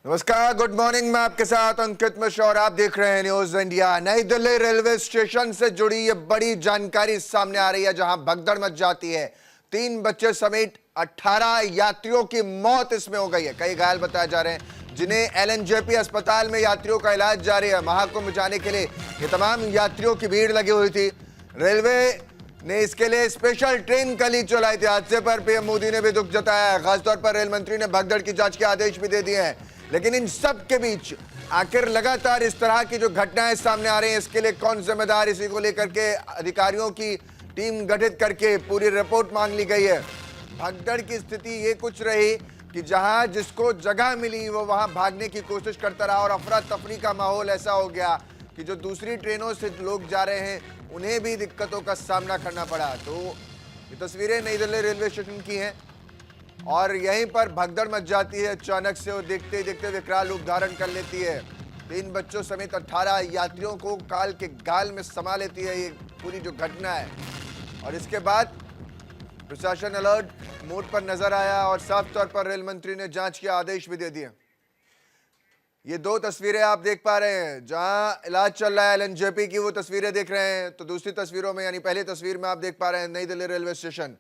नमस्कार, good morning. मैं आपके साथ अंकित मिश्रा और आप देख रहे हैं न्यूज इंडिया। नई दिल्ली रेलवे स्टेशन से जुड़ी ये बड़ी जानकारी सामने आ रही है, जहां भगदड़ मच जाती है। 3 बच्चे समेत 18 यात्रियों की मौत इसमें हो गई है। कई घायल बताए जा रहे हैं, जिन्हें एलएनजेपी अस्पताल में यात्रियों का इलाज जारी है। महाकुंभ जाने के लिए ये तमाम यात्रियों की भीड़ लगी हुई थी। रेलवे ने इसके लिए स्पेशल ट्रेन कल ही चलाई थी। हादसे पर पीएम मोदी ने भी दुख जताया है। खासतौर पर रेल मंत्री ने भगदड़ की जांच के आदेश भी दे दिए हैं। लेकिन इन सब के बीच आखिर लगातार इस तरह की जो घटनाएं सामने आ रही हैं, इसके लिए कौन जिम्मेदार, इसी को लेकर के अधिकारियों की टीम गठित करके पूरी रिपोर्ट मांग ली गई है। भगदड़ की स्थिति ये कुछ रही कि जहां जिसको जगह मिली वो वहां भागने की कोशिश करता रहा और अफरा तफरी का माहौल ऐसा हो गया कि जो दूसरी ट्रेनों से लोग जा रहे हैं उन्हें भी दिक्कतों का सामना करना पड़ा। तो ये तस्वीरें नई दिल्ली रेलवे स्टेशन की हैं और यहीं पर भगदड़ मच जाती है अचानक से और देखते ही देखते विकराल रूप धारण कर लेती है। 3 बच्चों समेत 18 यात्रियों को काल के गाल में समा लेती है ये पूरी जो घटना है। और इसके बाद प्रशासन अलर्ट मोड पर नजर आया और साफ तौर पर रेल मंत्री ने जांच के आदेश भी दे दिए। ये 2 तस्वीरें आप देख पा रहे हैं, जहां इलाज चल रहा है एलएनजेपी की, वो तस्वीरें देख रहे हैं। तो दूसरी तस्वीरों में, यानी पहली तस्वीर में आप देख पा रहे हैं नई दिल्ली रेलवे स्टेशन।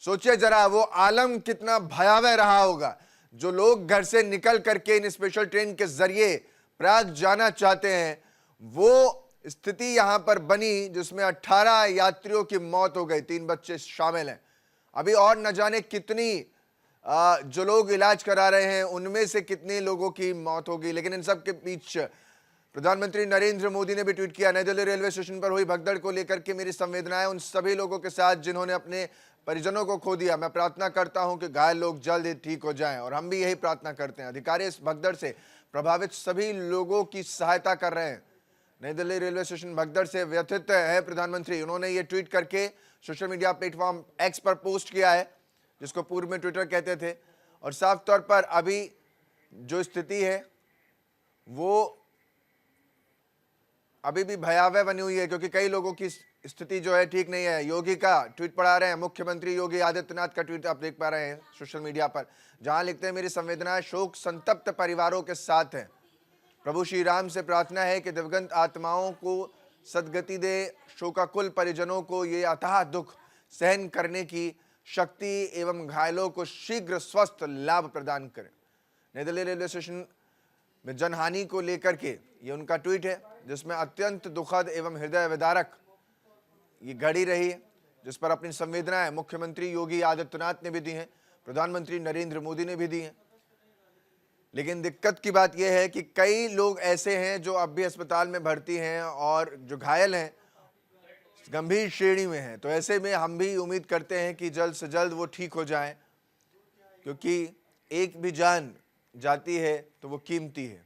सोचिए जरा वो आलम कितना भयावह रहा होगा। जो लोग घर से निकल करके इन स्पेशल ट्रेन के जरिए प्रयाग जाना चाहते हैं, वो स्थिति यहां पर बनी जिसमें 18 यात्रियों की मौत हो गई, 3 बच्चे शामिल हैं। अभी और न जाने कितनी जो लोग इलाज करा रहे हैं उनमें से कितने लोगों की मौत होगी। लेकिन इन सब के बीच प्रधानमंत्री नरेंद्र मोदी ने भी ट्वीट किया, नई दिल्ली रेलवे स्टेशन पर हुई भगदड़ को लेकर के मेरी संवेदनाएं उन सभी लोगों के साथ जिन्होंने अपने परिजनों को खो दिया। मैं प्रार्थना करता हूं कि घायल लोग जल्द ही ठीक हो जाएं और हम भी यही प्रार्थना करते हैं। अधिकारी इस भगदड़ से प्रभावित सभी लोगों की सहायता कर रहे हैं। नई दिल्ली रेलवे स्टेशन भगदड़ से व्यथित है प्रधानमंत्री। उन्होंने ये ट्वीट करके सोशल मीडिया प्लेटफॉर्म एक्स पर पोस्ट किया है, जिसको पूर्व में ट्विटर कहते थे। और साफ तौर पर अभी जो स्थिति है वो अभी भी भयावह बनी हुई है, क्योंकि कई लोगों की स्थिति जो है ठीक नहीं है। योगी का ट्वीट पढ़ा रहे हैं, मुख्यमंत्री योगी आदित्यनाथ का ट्वीट आप देख पा रहे हैं सोशल मीडिया पर, जहां लिखते हैं, मेरी संवेदनाएं शोक संतप्त परिवारों के साथ हैं। प्रभु श्री राम से प्रार्थना है कि दिवंगत आत्माओं को सद्गति दे, शोकाकुल परिजनों को ये अथाह दुख सहन करने की शक्ति एवं घायलों को शीघ्र स्वस्थ लाभ प्रदान करें। नई दिल्ली रेलवे स्टेशन में जनहानि को लेकर के ये उनका ट्वीट है, जिसमें अत्यंत दुखद एवं हृदय विदारक ये घड़ी रही है, जिस पर अपनी संवेदनाएं मुख्यमंत्री योगी आदित्यनाथ ने भी दी हैं, प्रधानमंत्री नरेंद्र मोदी ने भी दी हैं। लेकिन दिक्कत की बात यह है कि कई लोग ऐसे हैं जो अब भी अस्पताल में भर्ती हैं और जो घायल हैं गंभीर श्रेणी में हैं। तो ऐसे में हम भी उम्मीद करते हैं कि जल्द से जल्द वो ठीक हो जाएं, क्योंकि एक भी जान जाती है तो वो कीमती है।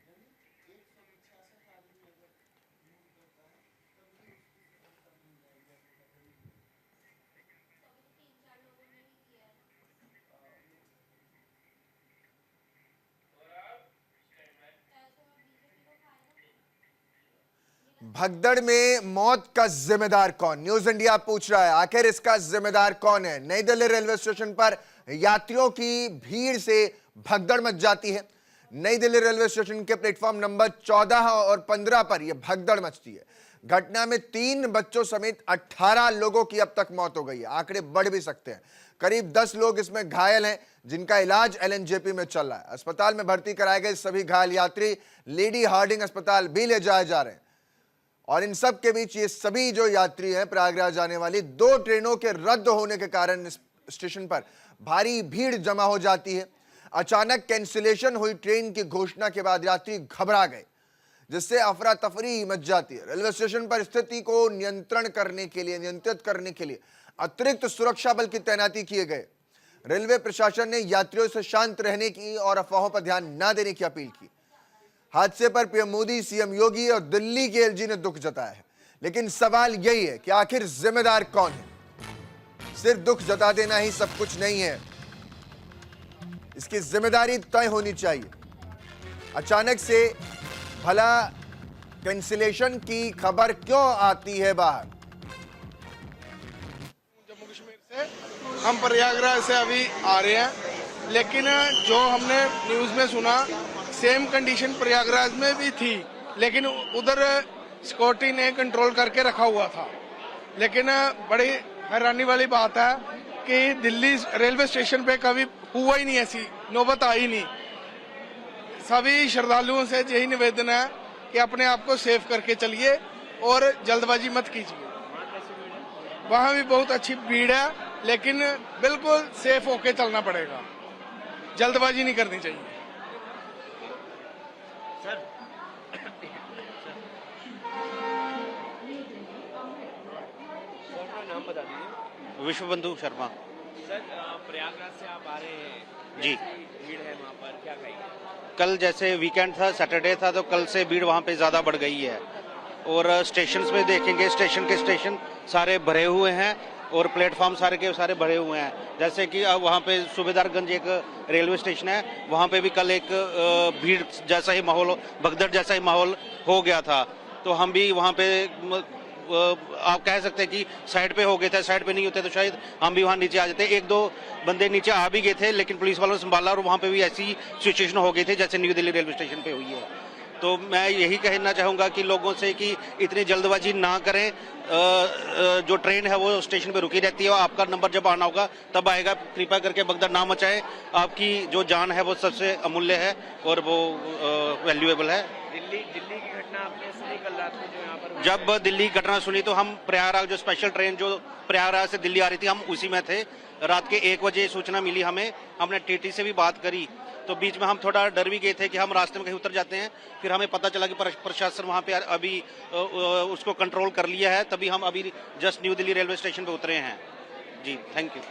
भगदड़ में मौत का जिम्मेदार कौन, न्यूज इंडिया पूछ रहा है। आखिर इसका जिम्मेदार कौन है? नई दिल्ली रेलवे स्टेशन पर यात्रियों की भीड़ से भगदड़ मच जाती है। नई दिल्ली रेलवे स्टेशन के प्लेटफॉर्म नंबर 14 और 15 पर यह भगदड़ मचती है। घटना में 3 बच्चों समेत 18 लोगों की अब तक मौत हो गई है। आंकड़े बढ़ भी सकते हैं। करीब 10 लोग इसमें घायल हैं, जिनका इलाज एलएनजेपी में चल रहा है। अस्पताल में भर्ती कराए गए सभी घायल यात्री लेडी हार्डिंग अस्पताल भी ले जाए जा रहे हैं। और इन सब के बीच ये सभी जो यात्री हैं प्रयागराज जाने वाली 2 ट्रेनों के रद्द होने के कारण स्टेशन पर भारी भीड़ जमा हो जाती है। अचानक कैंसिलेशन हुई ट्रेन की घोषणा के बाद यात्री घबरा गए, जिससे अफरा तफरी मच जाती है। रेलवे स्टेशन पर स्थिति को नियंत्रित करने के लिए अतिरिक्त सुरक्षा बल की तैनाती किए गए। रेलवे प्रशासन ने यात्रियों से शांत रहने की और अफवाहों पर ध्यान न देने की अपील की। हादसे पर पीएम मोदी, सीएम योगी और दिल्ली के एलजी ने दुख जताया है। लेकिन सवाल यही है कि आखिर जिम्मेदार कौन है? सिर्फ दुख जता देना ही सब कुछ नहीं है, इसकी जिम्मेदारी तय होनी चाहिए। अचानक से भला कैंसिलेशन की खबर क्यों आती है बाहर? जम्मू कश्मीर से हम प्रयागराज से अभी आ रहे हैं, लेकिन जो हमने न्यूज़ में सुना सेम कंडीशन प्रयागराज में भी थी, लेकिन उधर सिक्योरिटी ने कंट्रोल करके रखा हुआ था। लेकिन बड़ी हैरानी वाली बात है कि दिल्ली रेलवे स्टेशन पे कभी हुआ ही नहीं, ऐसी नौबत आई नहीं। सभी श्रद्धालुओं से यही निवेदन है कि अपने आप को सेफ करके चलिए और जल्दबाजी मत कीजिए। वहाँ भी बहुत अच्छी भीड़ है, लेकिन बिल्कुल सेफ होके चलना पड़ेगा, जल्दबाजी नहीं करनी चाहिए। नाम बता दीजिए। विश्वबंधु शर्मा। सर, प्रयागराज से आप आ रहे हैं जी। भीड़ है वहाँ पर, क्या कहेंगे? कल जैसे वीकेंड था, सैटरडे था, तो कल से भीड़ वहाँ पे ज़्यादा बढ़ गई है। और स्टेशन में देखेंगे, स्टेशन सारे भरे हुए हैं और प्लेटफॉर्म सारे के सारे भरे हुए हैं। जैसे कि अब वहाँ पे सूबेदारगंज एक रेलवे स्टेशन है, वहाँ पे भी कल एक भीड़ जैसा ही माहौल, भगदड़ जैसा ही माहौल हो गया था। तो हम भी वहाँ पे आप कह सकते हैं कि साइड पे हो गए थे। साइड पे नहीं होते तो शायद हम भी वहाँ नीचे आ जाते। एक दो बंदे नीचे आ भी गए थे, लेकिन पुलिस वालों ने संभाला और वहाँ पे भी ऐसी सिचुएशन हो गई थी जैसे न्यू दिल्ली रेलवे स्टेशन पे हुई है। तो मैं यही कहना चाहूँगा कि लोगों से कि इतनी जल्दबाजी ना करें। जो ट्रेन है वो स्टेशन पे रुकी रहती है, आपका नंबर जब आना होगा तब आएगा। कृपया करके भगदड़ ना मचाएं। आपकी जो जान है वो सबसे अमूल्य है और वो वैल्यूएबल है। दिल्ली की घटना आपने सुनी कल रात को जो यहाँ पर? जब दिल्ली घटना सुनी तो हम प्रयागराज, जो स्पेशल ट्रेन जो प्रयागराज से दिल्ली आ रही थी, हम उसी में थे। रात के 1 बजे सूचना मिली हमें, हमने टीटी से भी बात करी। तो बीच में हम थोड़ा डर भी गए थे कि हम रास्ते में कहीं उतर जाते हैं। फिर हमें पता चला कि प्रशासन वहाँ पे अभी उसको कंट्रोल कर लिया है, तभी हम अभी just new Delhi railway station पे उतरे हैं। जी, थैंक यू।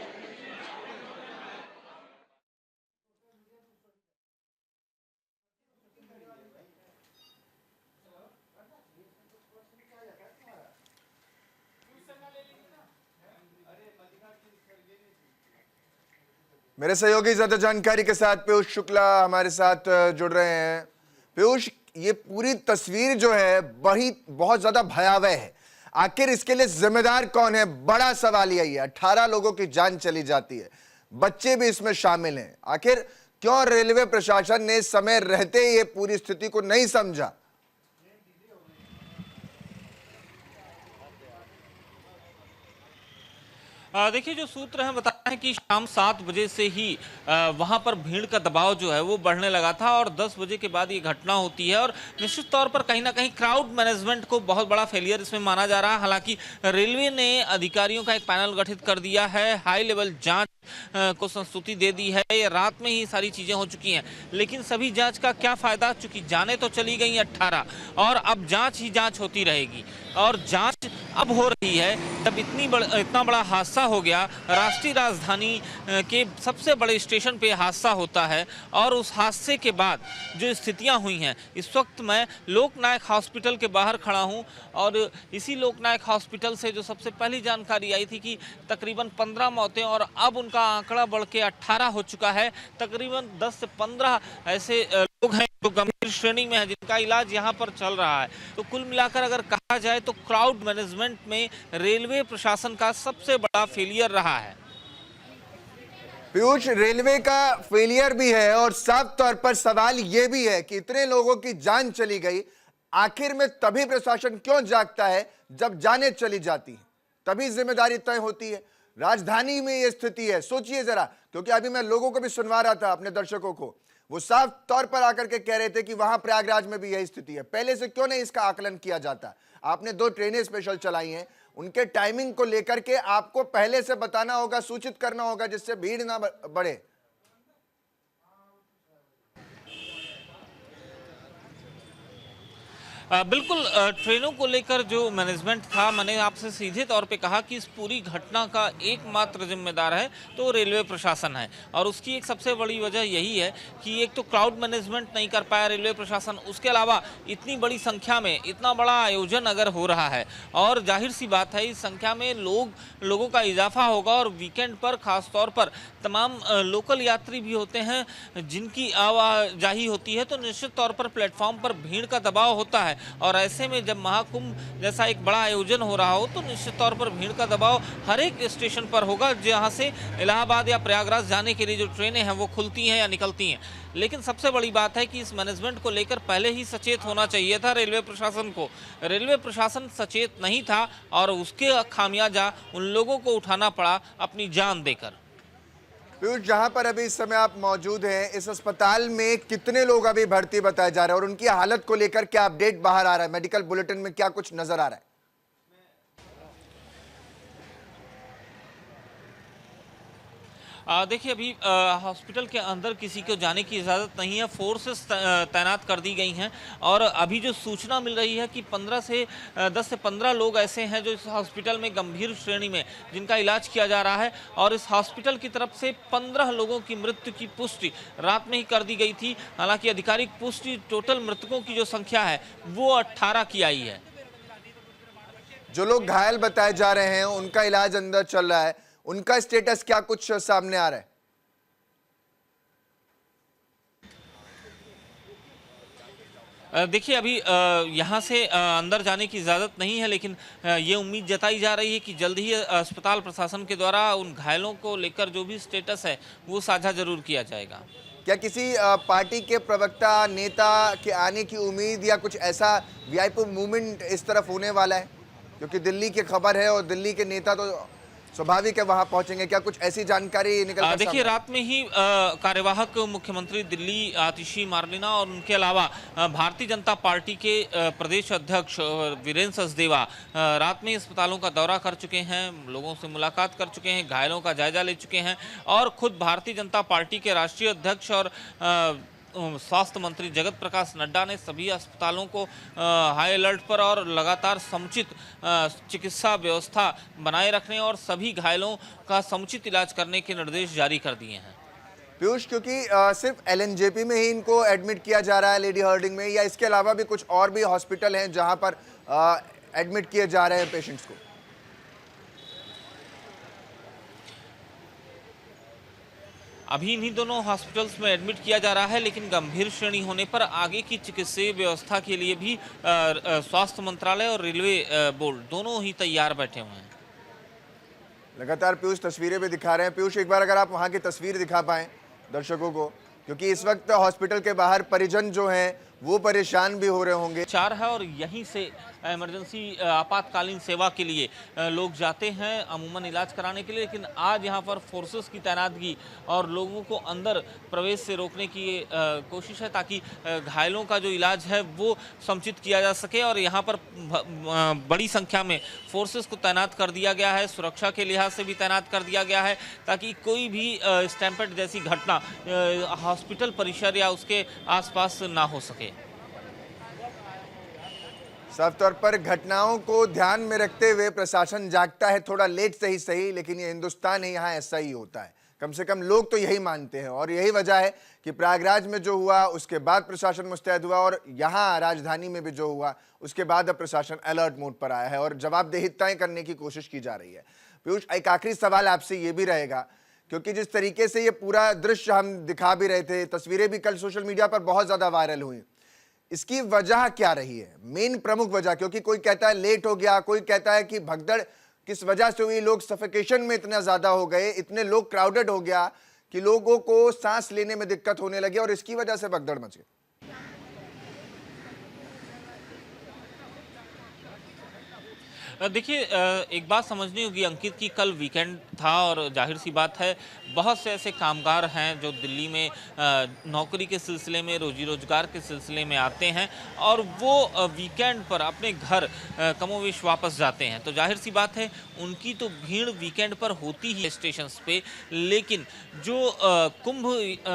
मेरे सहयोगी ज्यादा जानकारी के साथ पीयूष शुक्ला हमारे साथ जुड़ रहे हैं। पीयूष, ये पूरी तस्वीर जो है बहुत ज्यादा भयावह है। आखिर इसके लिए जिम्मेदार कौन है? बड़ा सवाल यही है। 18 लोगों की जान चली जाती है, बच्चे भी इसमें शामिल हैं। आखिर क्यों रेलवे प्रशासन ने समय रहते ये पूरी स्थिति को नहीं समझा? देखिए, जो सूत्र हैं बताते हैं कि शाम 7 बजे से ही वहां पर भीड़ का दबाव जो है वो बढ़ने लगा था और 10 बजे के बाद ये घटना होती है। और निश्चित तौर पर कहीं ना कहीं क्राउड मैनेजमेंट को बहुत बड़ा फेलियर इसमें माना जा रहा है। हालांकि रेलवे ने अधिकारियों का एक पैनल गठित कर दिया है, हाई लेवल जांच को संस्तुति दे दी है। ये रात में ही सारी चीजें हो चुकी हैं, लेकिन सभी जांच का क्या फायदा, चूंकि जाने तो चली गई 18 और अब जांच ही जांच होती रहेगी। और जांच अब हो रही है जब इतना बड़ा हादसा हो गया। राष्ट्रीय राजधानी के सबसे बड़े स्टेशन पे हादसा होता है और उस हादसे के बाद जो स्थितियां हुई हैं, इस वक्त मैं लोकनायक हॉस्पिटल के बाहर खड़ा हूं और इसी लोकनायक हॉस्पिटल से जो सबसे पहली जानकारी आई थी कि तकरीबन 15 मौतें और अब उनका आंकड़ा बढ़ के 18 हो चुका है। तकरीबन 10 से 15 ऐसे लोग हैं जो गंभीर श्रेणी में है, जिनका इलाज यहाँ पर चल रहा है। तो कुल मिलाकर अगर कहा जाए तो क्राउड मैनेजमेंट में रेलवे प्रशासन का सबसे बड़ा फेलियर रहा है। पीयूष, रेलवे का फेलियर भी है और साफ तौर पर सवाल यह भी है कि इतने लोगों की जान चली गई, आखिर में तभी प्रशासन क्यों जागता है जब जानें चली जाती है, तभी जिम्मेदारी तय होती है। राजधानी में यह स्थिति है, सोचिए जरा, क्योंकि अभी मैं लोगों को भी सुनवा रहा था, अपने दर्शकों को, वो साफ तौर पर आकर के कह रहे थे कि वहां प्रयागराज में भी यही स्थिति है। पहले से क्यों नहीं इसका आकलन किया जाता? आपने 2 ट्रेनें स्पेशल चलाई हैं, उनके टाइमिंग को लेकर के आपको पहले से बताना होगा, सूचित करना होगा, जिससे भीड़ ना बढ़े। बिल्कुल, ट्रेनों को लेकर जो मैनेजमेंट था, मैंने आपसे सीधे तौर पे कहा कि इस पूरी घटना का एकमात्र जिम्मेदार है तो रेलवे प्रशासन है। और उसकी एक सबसे बड़ी वजह यही है कि एक तो क्राउड मैनेजमेंट नहीं कर पाया रेलवे प्रशासन, उसके अलावा इतनी बड़ी संख्या में इतना बड़ा आयोजन अगर हो रहा है और जाहिर सी बात है इस संख्या में लोगों का इजाफा होगा और वीकेंड पर खास तौर पर तमाम लोकल यात्री भी होते हैं जिनकी आवाजाही होती है, तो निश्चित तौर पर प्लेटफॉर्म पर भीड़ का दबाव होता है। और ऐसे में जब महाकुंभ जैसा एक बड़ा आयोजन हो रहा हो तो निश्चित तौर पर भीड़ का दबाव हर एक स्टेशन पर होगा, जहाँ से इलाहाबाद या प्रयागराज जाने के लिए जो ट्रेनें हैं वो खुलती हैं या निकलती हैं। लेकिन सबसे बड़ी बात है कि इस मैनेजमेंट को लेकर पहले ही सचेत होना चाहिए था रेलवे प्रशासन को। रेलवे प्रशासन सचेत नहीं था और उसके खामियाजा उन लोगों को उठाना पड़ा अपनी जान देकर। पीयूष, जहां पर अभी इस समय आप मौजूद हैं, इस अस्पताल में कितने लोग अभी भर्ती बताए जा रहे हैं और उनकी हालत को लेकर क्या अपडेट बाहर आ रहा है? मेडिकल बुलेटिन में क्या कुछ नजर आ रहा है? देखिए, अभी हॉस्पिटल के अंदर किसी को जाने की इजाज़त नहीं है, फोर्सेस तैनात कर दी गई हैं और अभी जो सूचना मिल रही है कि 10 से 15 लोग ऐसे हैं जो इस हॉस्पिटल में गंभीर श्रेणी में जिनका इलाज किया जा रहा है और इस हॉस्पिटल की तरफ से 15 लोगों की मृत्यु की पुष्टि रात में ही कर दी गई थी। हालांकि आधिकारिक पुष्टि टोटल मृतकों की जो संख्या है वो 18 की आई है। जो लोग घायल बताए जा रहे हैं उनका इलाज अंदर चल रहा है, उनका स्टेटस क्या कुछ सामने आ रहा है? देखिए, अभी यहाँ से अंदर जाने की इजाज़त नहीं है, लेकिन ये उम्मीद जताई जा रही है कि जल्द ही अस्पताल प्रशासन के द्वारा उन घायलों को लेकर जो भी स्टेटस है वो साझा जरूर किया जाएगा। क्या किसी पार्टी के प्रवक्ता नेता के आने की उम्मीद या कुछ ऐसा वीआईपी मूवमेंट इस तरफ होने वाला है? क्योंकि दिल्ली की खबर है और दिल्ली के नेता तो स्वाभाविक है वहां पहुंचेंगे। क्या कुछ ऐसी जानकारी निकल कर देखिए, रात में ही कार्यवाहक मुख्यमंत्री दिल्ली आतिशी मार्लेना और उनके अलावा भारतीय जनता पार्टी के प्रदेश अध्यक्ष वीरेंद्र सचदेवा रात में अस्पतालों का दौरा कर चुके हैं, लोगों से मुलाकात कर चुके हैं, घायलों का जायजा ले चुके हैं और खुद भारतीय जनता पार्टी के राष्ट्रीय अध्यक्ष और स्वास्थ्य मंत्री जगत प्रकाश नड्डा ने सभी अस्पतालों को हाई अलर्ट पर और लगातार समुचित चिकित्सा व्यवस्था बनाए रखने और सभी घायलों का समुचित इलाज करने के निर्देश जारी कर दिए हैं। पीयूष, क्योंकि सिर्फ एलएनजेपी में ही इनको एडमिट किया जा रहा है लेडी हार्डिंग में, या इसके अलावा भी कुछ और भी हॉस्पिटल हैं जहां पर एडमिट किए जा रहे हैं पेशेंट्स को? अभी इन्हीं दोनों हॉस्पिटल्स में एडमिट किया जा रहा है, लेकिन गंभीर श्रेणी होने पर आगे की चिकित्सीय व्यवस्था के लिए भी स्वास्थ्य मंत्रालय और रेलवे बोर्ड दोनों ही तैयार बैठे हुए हैं। लगातार पीयूष तस्वीरें भी दिखा रहे हैं। पीयूष, एक बार अगर आप वहां की तस्वीर दिखा पाएं दर्शकों को, क्योंकि इस वक्त हॉस्पिटल के बाहर परिजन जो हैं वो परेशान भी हो रहे होंगे। 4 है और यहीं से इमरजेंसी आपातकालीन सेवा के लिए लोग जाते हैं अमूमन इलाज कराने के लिए, लेकिन आज यहाँ पर फोर्सेस की तैनातगी और लोगों को अंदर प्रवेश से रोकने की कोशिश है ताकि घायलों का जो इलाज है वो समुचित किया जा सके और यहाँ पर बड़ी संख्या में फोर्सेस को तैनात कर दिया गया है, सुरक्षा के लिहाज से भी तैनात कर दिया गया है ताकि कोई भी स्टैम्पेड जैसी घटना हॉस्पिटल परिसर या उसके आसपास ना हो सके। साफ तौर पर घटनाओं को ध्यान में रखते हुए प्रशासन जागता है, थोड़ा लेट से ही सही, लेकिन ये हिंदुस्तान है, यहाँ ऐसा ही होता है। कम से कम लोग तो यही मानते हैं और यही वजह है कि प्रयागराज में जो हुआ उसके बाद प्रशासन मुस्तैद हुआ और यहाँ राजधानी में भी जो हुआ उसके बाद अब प्रशासन अलर्ट मोड पर आया है और जवाबदेहिताएं करने की कोशिश की जा रही है। पीयूष, एक आखिरी सवाल आपसे ये भी रहेगा, क्योंकि जिस तरीके से ये पूरा दृश्य हम दिखा भी रहे थे, तस्वीरें भी कल सोशल मीडिया पर बहुत ज्यादा वायरल हुई, इसकी वजह क्या रही है? मेन प्रमुख वजह, क्योंकि कोई कहता है लेट हो गया, कोई कहता है कि भगदड़ किस वजह से हुई, लोग सफोकेशन में इतना ज्यादा हो गए, इतने लोग क्राउडेड हो गया कि लोगों को सांस लेने में दिक्कत होने लगी और इसकी वजह से भगदड़ मच गई। देखिए, एक बात समझनी होगी अंकित की कल वीकेंड था और जाहिर सी बात है बहुत से ऐसे कामगार हैं जो दिल्ली में नौकरी के सिलसिले में, रोजी रोजगार के सिलसिले में आते हैं और वो वीकेंड पर अपने घर कमोवेश वापस जाते हैं। तो जाहिर सी बात है उनकी तो भीड़ वीकेंड पर होती ही स्टेशंस पे, लेकिन जो कुंभ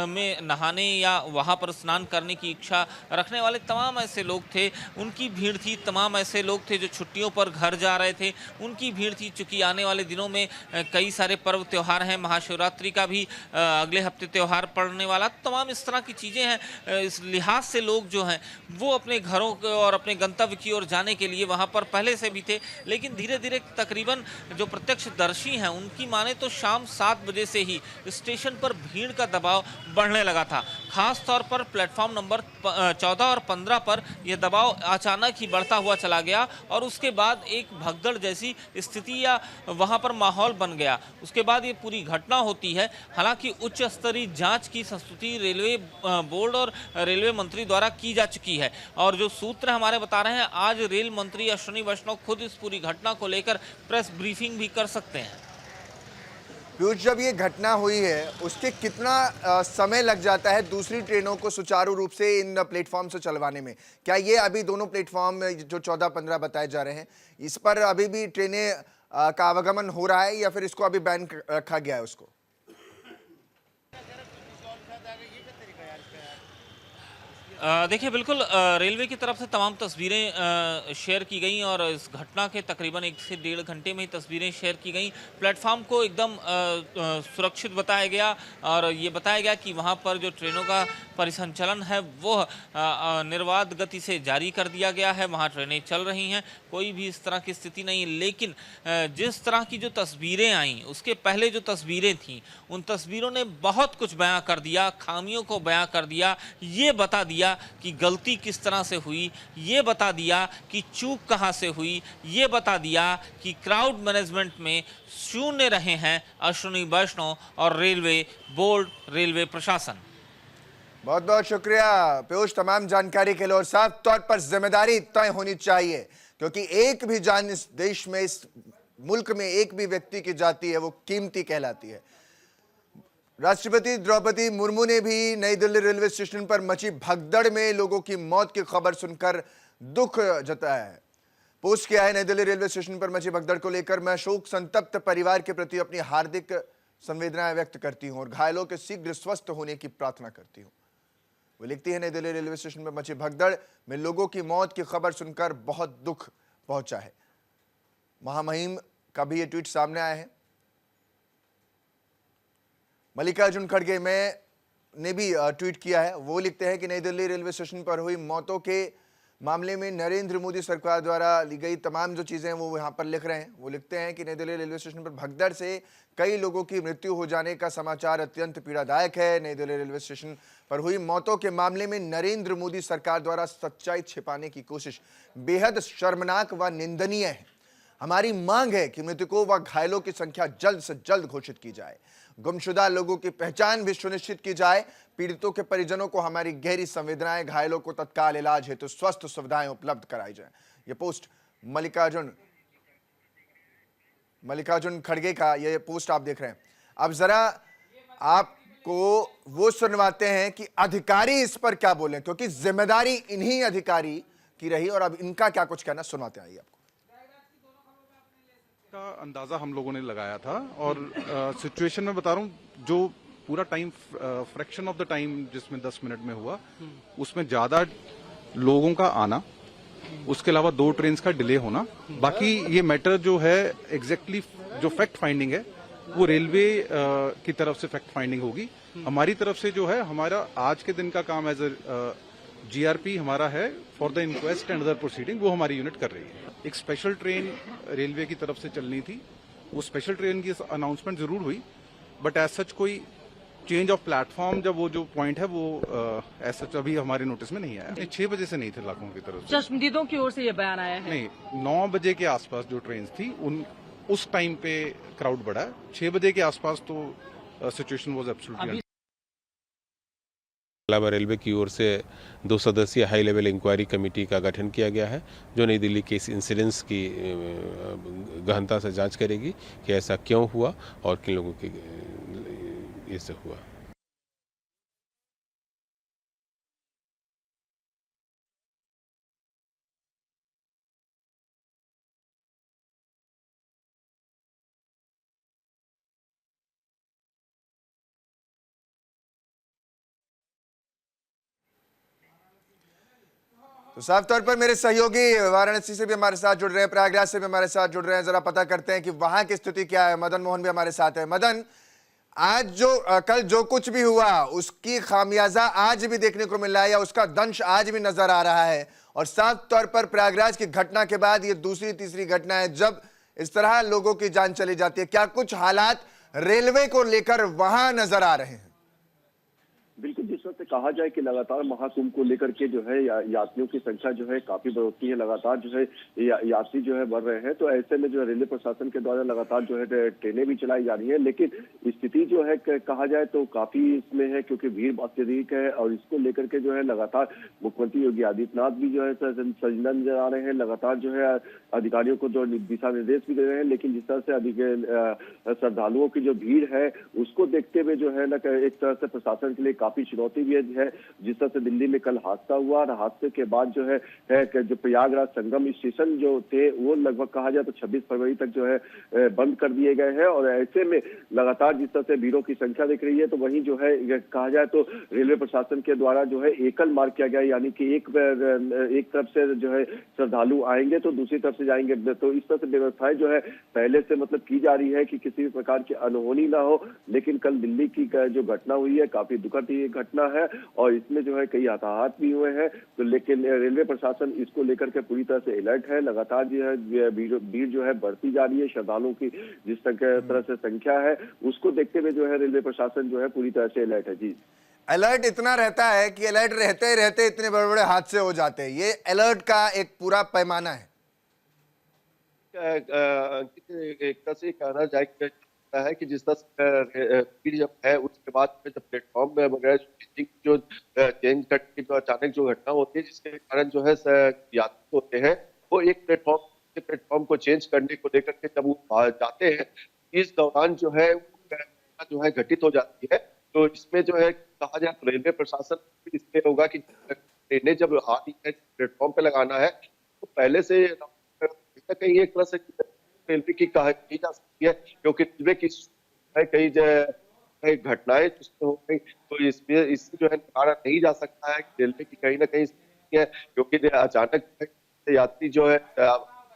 में नहाने या वहाँ पर स्नान करने की इच्छा रखने वाले तमाम ऐसे लोग थे, उनकी भीड़ थी। तमाम ऐसे लोग थे जो छुट्टियों पर घर जा आ रहे थे उनकी भीड़ थी। चूंकि आने वाले दिनों में कई सारे पर्व त्यौहार हैं, महाशिवरात्रि का भी अगले हफ्ते त्यौहार पड़ने वाला, तमाम इस तरह की चीज़ें हैं। इस लिहाज से लोग जो हैं वो अपने घरों और अपने गंतव्य की ओर जाने के लिए वहाँ पर पहले से भी थे, लेकिन धीरे धीरे तकरीबन जो प्रत्यक्षदर्शी हैं उनकी माने तो शाम 7 बजे से ही स्टेशन पर भीड़ का दबाव बढ़ने लगा था। खास तौर पर प्लेटफॉर्म नंबर 14 और 15 पर यह दबाव अचानक ही बढ़ता हुआ चला गया और उसके बाद एक भगदड़ जैसी स्थिति या वहां पर माहौल बन गया। उसके बाद ये पूरी घटना होती है। हालांकि उच्च स्तरीय जांच की संस्तुति रेलवे बोर्ड और रेलवे मंत्री द्वारा की जा चुकी है और जो सूत्र हमारे बता रहे हैं, आज रेल मंत्री अश्विनी वैष्णव खुद इस पूरी घटना को लेकर प्रेस ब्रीफिंग भी कर सकते हैं। पीयूष, जब ये घटना हुई है उसके कितना समय लग जाता है दूसरी ट्रेनों को सुचारू रूप से इन प्लेटफॉर्म से चलवाने में? क्या ये अभी दोनों प्लेटफॉर्म जो 14-15 बताए जा रहे हैं, इस पर अभी भी ट्रेनें का आवागमन हो रहा है या फिर इसको अभी बैन रखा गया है उसको? देखिए, बिल्कुल रेलवे की तरफ से तमाम तस्वीरें शेयर की गई और इस घटना के तकरीबन 1 से 1.5 घंटे में ही तस्वीरें शेयर की गई। प्लेटफॉर्म को एकदम सुरक्षित बताया गया और ये बताया गया कि वहाँ पर जो ट्रेनों का परिसंचलन है वो निर्बाध गति से जारी कर दिया गया है। वहाँ ट्रेनें चल रही हैं, कोई भी इस तरह की स्थिति नहीं। लेकिन जिस तरह की जो तस्वीरें आईं, उसके पहले जो तस्वीरें थीं, उन तस्वीरों ने बहुत कुछ बयां कर दिया, खामियों को बयां कर दिया, ये बता दिया कि गलती किस तरह से हुई, ये बता दिया कि चूक कहां से हुई, ये बता दिया कि क्राउड मैनेजमेंट में शून्य रहे हैं अश्विनी वैष्णव और रेलवे बोर्ड, रेलवे प्रशासन। बहुत बहुत शुक्रिया पीयूष तमाम जानकारी के लिए। और साफ तौर पर जिम्मेदारी तय होनी चाहिए, क्योंकि एक भी जान इस देश में, इस मुल्क में एक भी व्यक्ति की जाती है वो कीमती कहलाती है। राष्ट्रपति द्रौपदी मुर्मू ने भी नई दिल्ली रेलवे स्टेशन पर मची भगदड़ में लोगों की मौत की खबर सुनकर दुख जताया है। पोस्ट किया है, नई दिल्ली रेलवे स्टेशन पर मची भगदड़ को लेकर मैं शोक संतप्त परिवार के प्रति अपनी हार्दिक संवेदनाएं व्यक्त करती हूं और घायलों के शीघ्र स्वस्थ होने की प्रार्थना करती हूं। वो लिखती है, नई दिल्ली रेलवे स्टेशन पर मची भगदड़ में लोगों की मौत की खबर सुनकर बहुत दुख पहुंचा है। महामहिम का भी ये ट्वीट सामने आया है। मल्लिकार्जुन खड़गे ने भी ट्वीट किया है। वो लिखते हैं कि नई दिल्ली रेलवे स्टेशन पर हुई मौतों के मामले में नरेंद्र मोदी सरकार द्वारा ली गई तमाम जो चीज़ें हैं वो यहाँ पर लिख रहे हैं। वो लिखते हैं कि नई दिल्ली रेलवे स्टेशन पर भगदड़ से कई लोगों की मृत्यु हो जाने का समाचार अत्यंत पीड़ादायक है। नई दिल्ली रेलवे स्टेशन पर हुई मौतों के मामले में नरेंद्र मोदी सरकार द्वारा सच्चाई छिपाने की कोशिश बेहद शर्मनाक व निंदनीय है। हमारी मांग है कि मृतकों व घायलों की संख्या जल्द से जल्द घोषित की जाए, गुमशुदा लोगों की पहचान भी सुनिश्चित की जाए, पीड़ितों के परिजनों को हमारी गहरी संवेदनाएं, घायलों को तत्काल इलाज हेतु स्वस्थ सुविधाएं उपलब्ध कराई जाए। ये पोस्ट मल्लिकार्जुन खड़गे का ये पोस्ट आप देख रहे हैं। अब जरा आपको वो सुनवाते हैं कि अधिकारी इस पर क्या बोले, क्योंकि जिम्मेदारी इन्हीं अधिकारी की रही और अब इनका क्या कुछ कहना सुनवाते आइए आपको। का अंदाजा हम लोगों ने लगाया था और सिचुएशन में बता रहा हूँ, जो पूरा time fraction of the time जिसमें 10 मिनट में हुआ, उसमें ज्यादा लोगों का आना, उसके अलावा 2 ट्रेन का डिले होना। बाकी ये मैटर जो है एग्जैक्टली जो फैक्ट फाइंडिंग है वो रेलवे की तरफ से फैक्ट फाइंडिंग होगी। हमारी तरफ से जो है, हमारा आज के दिन का काम एज ए जीआरपी हमारा है for the inquest and other proceeding, वो हमारी यूनिट कर रही है। एक स्पेशल ट्रेन रेलवे की तरफ से चलनी थी, वो स्पेशल ट्रेन की अनाउंसमेंट जरूर हुई, बट एज सच कोई चेंज ऑफ प्लेटफॉर्म जब वो जो पॉइंट है वो एज सच अभी हमारे नोटिस में नहीं आया। 6 बजे से नहीं थे लाखों की तरफ से, चश्मदीदों की ओर से ये बयान आया है। नहीं, 9 बजे के आसपास जो ट्रेन थी उस टाइम पे क्राउड बढ़ा। 6 बजे के आसपास तो सिचुएशन वाज एब्सोल्युटली। अलावा रेलवे की ओर से 2 सदस्यीय हाई लेवल इंक्वायरी कमेटी का गठन किया गया है, जो नई दिल्ली के इस इंसिडेंट्स की गहनता से जांच करेगी कि ऐसा क्यों हुआ और किन लोगों की इससे हुआ। तो साफ तौर पर मेरे सहयोगी वाराणसी से भी हमारे साथ जुड़ रहे हैं, प्रयागराज से भी हमारे साथ जुड़ रहे हैं। जरा पता करते हैं कि वहां की स्थिति क्या है। मदन मोहन भी हमारे साथ है। मदन, आज कल जो कुछ भी हुआ उसकी खामियाजा आज भी देखने को मिल रहा है या उसका दंश आज भी नजर आ रहा है, और साफ तौर पर प्रयागराज की घटना के बाद ये दूसरी तीसरी घटना है जब इस तरह लोगों की जान चली जाती है। क्या कुछ हालात रेलवे को लेकर वहां नजर आ रहे हैं? बिल्कुल, जिस वक्त कहा जाए कि लगातार महाकुंभ को लेकर के जो है यात्रियों की संख्या जो है काफी बढ़ोतरी है, लगातार जो है यात्री जो है बढ़ रहे हैं, तो ऐसे में जो है रेलवे प्रशासन के द्वारा लगातार जो है ट्रेनें भी चलाई जा रही है, लेकिन स्थिति जो है कहा जाए तो काफी इसमें है क्योंकि भीड़ अत्यधिक है। और इसको लेकर के जो है लगातार मुख्यमंत्री योगी आदित्यनाथ भी जो है संजीदा नजर आ रहे हैं, लगातार जो है अधिकारियों को जो दिशा निर्देश भी दे रहे हैं। लेकिन जिस तरह से अधिक श्रद्धालुओं की जो भीड़ है उसको देखते हुए जो है ना एक तरह से प्रशासन के लिए काफी चुनौती भी है। जिस तरह से दिल्ली में कल हादसा हुआ और हादसे के बाद जो है जो प्रयागराज संगम स्टेशन जो थे वो लगभग कहा जाए तो 26 फरवरी तक जो है बंद कर दिए गए हैं। और ऐसे में लगातार जिस तरह से भीड़ों की संख्या दिख रही है, तो वहीं जो है कहा जाए तो रेलवे प्रशासन के द्वारा जो है एकल मार्ग किया गया, यानी कि एक तरफ से जो है श्रद्धालु आएंगे तो दूसरी तरफ से जाएंगे। तो इस तरह से व्यवस्थाएं जो है पहले से मतलब की जा रही है कि किसी भी प्रकार की अनहोनी ना हो। लेकिन कल दिल्ली की जो घटना हुई है काफी दुखद ये घटना है और इसमें जो है कई हताहत भी हुए हैं। तो लेकिन रेलवे प्रशासन इसको लेकर के पूरी तरह से अलर्ट है। लगातार जो है भीड़ जो है बढ़ती जा रही है, श्रद्धालुओं की जिस तरह से संख्या है उसको देखते हुए जो है रेलवे प्रशासन जो है पूरी तरह से अलर्ट है। जी, अलर्ट इतना रहता है कि अलर्ट रहते रहते इतने बड़े बड़े हादसे हो जाते हैं। ये अलर्ट का एक पूरा पैमाना है। एक तरह से कहना जाए है कि जिस तरह भीड़ जब है उसके बाद जब प्लेटफॉर्म में वगैरह जो चेंज करके जो अचानक जो घटना होती है जिसके कारण जो है यात्री होते हैं वो एक प्लेटफॉर्म को चेंज करने को लेकर के जब वो जाते हैं इस दौरान जो है घटित हो जाती है। तो इसमें जो है कहा जाए तो रेलवे प्रशासन इसमें होगा कि ट्रेनें जब आ रही है प्लेटफॉर्म पे लगाना है तो पहले से कहीं एक तरह से रेलवे की की जा सकती है, क्योंकि रेलवे की कई घटनाएं हो गई तो इससे जो है निकाला नहीं जा सकता है कि रेलवे की कहीं ना कहीं है, क्योंकि अचानक यात्री जो है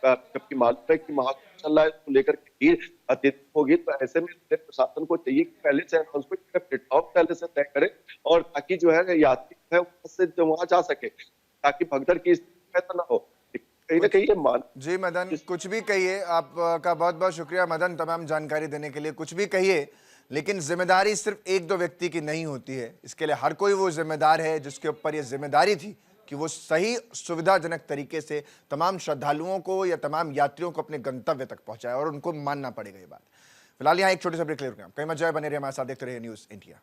जबकि मालूम है कि महाकुंभ चल रहा है तो लेकर के भीड़ अत्यधिक होगी। तो ऐसे में रेलवे प्रशासन को चाहिए कि पहले से अनाउंसमेंट करें, प्लेटफॉर्म पहले से तय करें और ताकि जो है यात्री है वहां जा सके ताकि भगदड़ की स्थिति पैदा ना हो। कहीं ना कहीं जी मदन, कुछ भी कहिए, आपका बहुत बहुत शुक्रिया मदन तमाम जानकारी देने के लिए। कुछ भी कहिए, लेकिन जिम्मेदारी सिर्फ एक दो व्यक्ति की नहीं होती है। इसके लिए हर कोई वो जिम्मेदार है जिसके ऊपर ये जिम्मेदारी थी कि वो सही सुविधाजनक तरीके से तमाम श्रद्धालुओं को या तमाम यात्रियों को अपने गंतव्य तक पहुंचाए, और उनको मानना पड़ेगा ये बात। फिलहाल यहाँ एक छोटे से ब्रेक ले रहे हैं। कहीं मत जाए, बने रहिए हमारे साथ, देखते रहिए न्यूज़ इंडिया।